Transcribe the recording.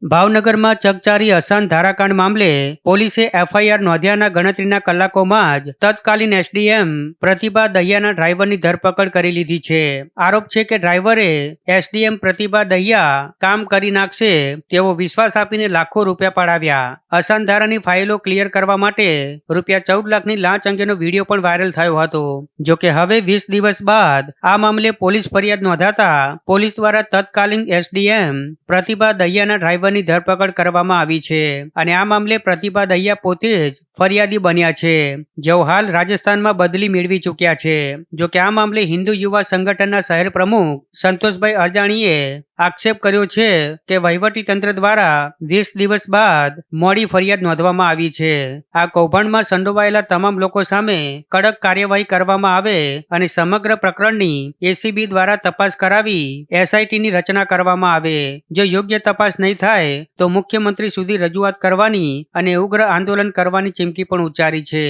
ભાવનગરમાં ચકચારી અસાન ધારાકાંડ મામલે પોલીસે એફઆઈઆર નોંધ્યાના ગણતરીના કલાકોમાં જ તત્કાલીન એસડીએમ પ્રતિભા દહિયાના ડ્રાઈવરની ધરપકડ કરી લીધી છે. આરોપ છે કે ડ્રાઈવરે એસડીએમ પ્રતિભા દહિયા કામ કરી નાખશે તેવો વિશ્વાસ આપીને લાખો રૂપિયા પડાવ્યા. અસાન ધારાની ફાઇલો ક્લિયર કરવા માટે ₹14 લાખની લાંચ અંગેનો વિડીયો પણ વાયરલ થયો હતો. જોકે હવે 20 દિવસ બાદ આ મામલે પોલીસ ફરિયાદ નોંધાતા પોલીસ દ્વારા તત્કાલીન એસડીએમ પ્રતિભા દહિયાના ડ્રાઈવરની ધરપકડ કરવામાં આવી છે અને આ મામલે પ્રતિભા દહિયા પોતે જ ફરિયાદી બન્યા છે, જેઓ હાલ રાજસ્થાનમાં બદલી મેળવી ચૂક્યા છે. જોકે આ મામલે હિન્દુ યુવા સંગઠનના શહેર પ્રમુખ સંતોષભાઈ અજાણીએ આક્ષેપ કર્યો છે કે વહીવટીતંત્ર દ્વારા 20 દિવસ બાદ મોડી ફરિયાદ નોંધવામાં આવી છે. આ કૌભાંડમાં સંડોવાયેલા તમામ લોકો સામે કડક કાર્યવાહી કરવામાં આવે અને સમગ્ર પ્રકરણની એસીબી દ્વારા તપાસ કરાવી એસઆઈટીની રચના કરવામાં આવે. જો યોગ્ય તપાસ નહીં થાય તો મુખ્યમંત્રી સુધી રજૂઆત કરવાની અને ઉગ્ર આંદોલન કરવાની ચીમકી પણ ઉચ્ચારી છે.